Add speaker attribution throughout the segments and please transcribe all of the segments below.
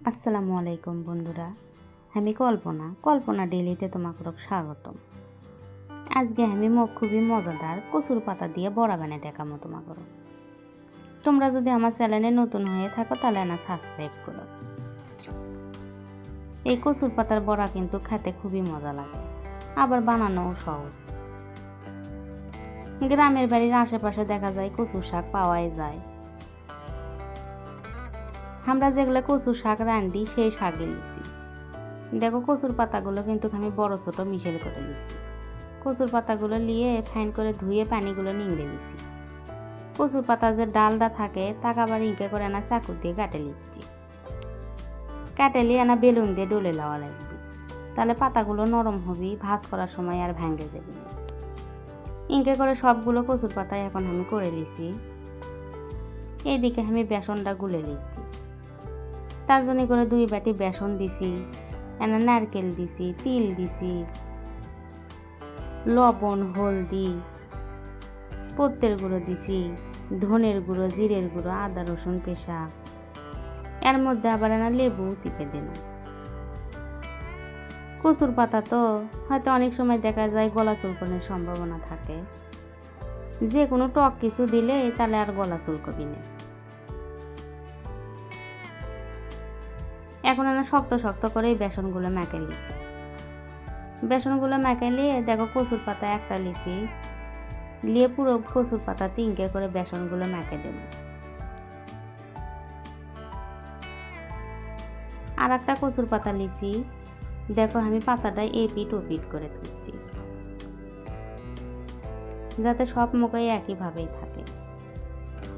Speaker 1: আসসালামু আলাইকুম বন্ধুরা, আমি কল্পনা ডেইলিতে তোমাকে স্বাগতম। আজকে আমি খুবই মজাদার কচুর পাতা দিয়ে বড়া বানিয়ে দেখাবো তোমাকে। তোমরা যদি আমার চ্যানেলে নতুন হয়ে থাকো তাহলে না সাবস্ক্রাইব করো। এই কচুর পাতার বড়া কিন্তু খেতে খুবই মজা লাগে, আবার বানানোও সহজ। গ্রামের বাড়ির আশেপাশে দেখা যায় কচুর শাক পাওয়াই যায়। আমরা যেগুলো কচুর শাক রাঁধি সেই শাকই লিছি। দেখো কচুর পাতাগুলো কিন্তু আমি বড় ছোট মিশেল করে নিছি। কচুর পাতাগুলো নিয়ে ফাইন করে ধুয়ে পানিগুলো নিংড়ে নিছি। কচুর পাতা যে ডালটা থাকে তাকে আবার ইঁকে করে না চাকু দিয়ে কাটে নিচ্ছি। কাটে নিয়ে না বেলুন দিয়ে ডলে লওয়া লাগবে, তাহলে পাতাগুলো নরম হবি, ভাজ করার সময় আর ভেঙে যাবে না। ইঁকে করে সবগুলো কচুর পাতায় এখন আমি করে নিছি। এইদিকে আমি বেসনটা গুলে নিচ্ছি। তার জন্য করে 2 বাটি বেসন দিছি, এনা নারকেল দিছি, তিল দিছি, লবণ, হলদি, পত্তের গুঁড়ো দিছি, ধনের গুঁড়ো, জিরের গুঁড়ো, আদা রসুন পেশা, এর মধ্যে আবার এনা লেবু চিপে দিলাম। কচুর পাতা তো হয়তো অনেক সময় দেখা যায় গলা চুলকানোর সম্ভাবনা থাকে, যে কোনো টক কিছু দিলে তাহলে আর গলা চুলকবি না। এখন এনা শক্ত শক্ত করে এই বেসনগুলো মেখে লিছি। বেসনগুলো মেখে নিয়ে দেখো কচুর পাতা একটা লিছি, লিয়ে পুরো কচুর পাতা তিনকে করে বেসনগুলো মেখে দেব। আর একটা কচুর পাতা লিছি, দেখো আমি পাতাটা এপিট ওপিট করে ধুচ্ছি, যাতে সব মুখে একইভাবেই থাকে।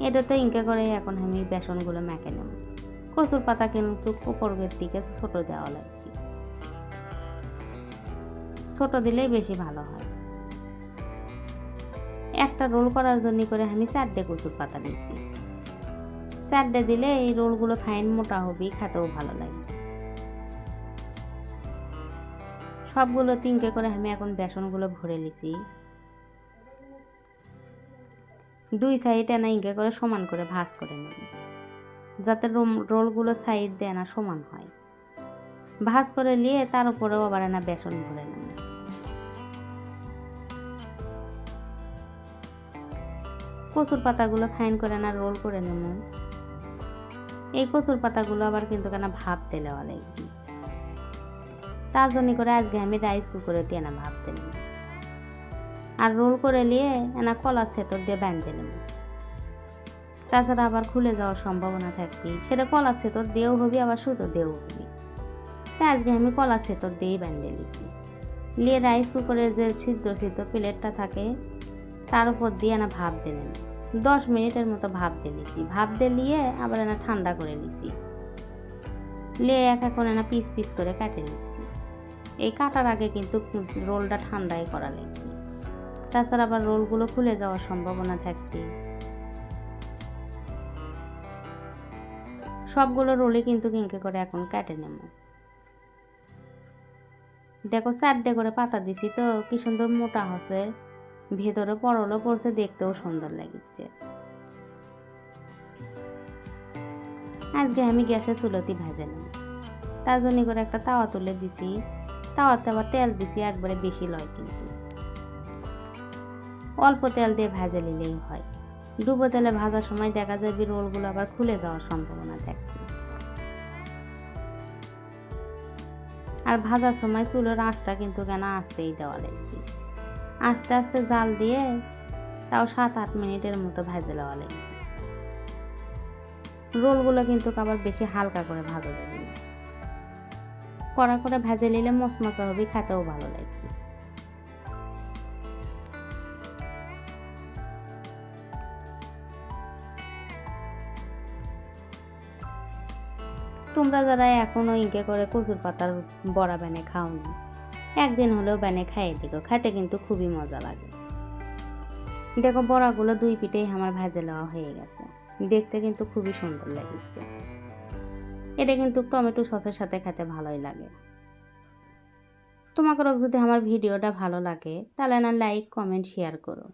Speaker 1: এটা তো ইনকে করে এখন আমি বেসনগুলো মেখে নেব। কচুর পাতা কিন্তু উপরের দিকে ছোট দেওয়া লাগবে, ছোট দিলেই বেশি ভালো হয়। একটা রোল করার জন্য করে আমি 4টে কচুর পাতা নিয়েছি। 4টে দিলে এই রোলগুলো ফাইন মোটা হবে, খেতেও ভালো লাগবে। সবগুলো তিনকে করে আমি এখন বেসনগুলো ভরে নিছি। 2 সাইডে না ইনকে করে সমান করে ভাঁজ করে নেব, যাতে রোলগুলো সাইড দিয়ে না সমান হয়। ভাঁজ করে নিয়ে তার উপরেও আবার না বেসন ভরে নেব। কচুর পাতাগুলো ফাইন করে না রোল করে নেব। এই কচুর পাতাগুলো আবার কিন্তু কেন ভাপ দেওয়া লাগবে, তার জন্য করে আজকে আমি রাইস কুকারে দিয়ে না ভাপ দিলাম। আর রোল করে নিয়ে এনা কলার সেতর দিয়ে বাঁধতে নেব। তাছাড়া আবার খুলে যাওয়ার সম্ভাবনা থাকবে, সেটা কলার সেতর দিয়েও হবে, আবার সুতো দিয়েও হবে। তাই আজকে আমি কলার সেতর দিয়েই বাঁধতে নিয়েছি। নিয়ে রাইস কুকারের যে ছিদ্র প্লেটটা থাকে তার উপর দিয়ে না ভাপ দিয়ে নেব। 10 মিনিটের মতো ভাপ দিয়ে নিয়েছি। ভাপ দিয়ে নিয়ে আবার এনা ঠান্ডা করে নিয়েছি। নিয়ে এক এক করে না পিস পিস করে কাটে নিচ্ছি। এই কাটার আগে কিন্তু রোলটা ঠান্ডাই করা লাগবে, তাছাড়া আবার রোলগুলো খুলে যাওয়ার সম্ভাবনা থাকবে। সবগুলো রোলই কিন্তু কিনকে করে এখন কেটে নেব। দেখো 4টে করে পাতা দিছি তো কি সুন্দর মোটা হচ্ছে, ভেতরে পরলও পড়ছে, দেখতেও সুন্দর লাগছে। আজকে আমি গ্যাসে চুলোতে ভেজে নেব। তার জন্য করে একটা তাওয়া তুলে দিছি। তাওয়াতে আবার তেল দিছি, একবারে বেশি লয়, কিন্তু অল্প তেল দিয়ে ভেজে নিলেই হয়। ডুবো তেলে ভাজার সময় দেখা যাবে রোলগুলো আবার খুলে যাওয়ার সম্ভাবনা থাকে। আর ভাজার সময় চুলোর আঁচটা কিন্তু কেন আস্তেই দেওয়া লাগবে, আস্তে আস্তে জাল দিয়ে তাও 7-8 মিনিটের মতো ভেজে নেওয়া লাগবে। রোলগুলো কিন্তু আবার বেশি হালকা করে ভাজা যাবে না, কড়া করে ভেজে নিলে মচমচা হবে, খেতেও ভালো লাগবে। তোমরা যারা এখনো ইনকে করে কচুর পাতার বড়া বানিয়ে খাওনি, একদিন হলেও বানিয়ে খাইয়ে দিও, খেতে কিন্তু খুবই মজা লাগে। দেখো বড়াগুলো 2 পিঠেই আমার ভেজে নেওয়া হয়ে গেছে, দেখতে কিন্তু খুবই সুন্দর লাগছে। এটা কিন্তু টমেটো সসের সাথে খেতে ভালোই লাগে। তোমাকে যদি আমার ভিডিওটা ভালো লাগে তাহলে না লাইক, কমেন্ট, শেয়ার করো।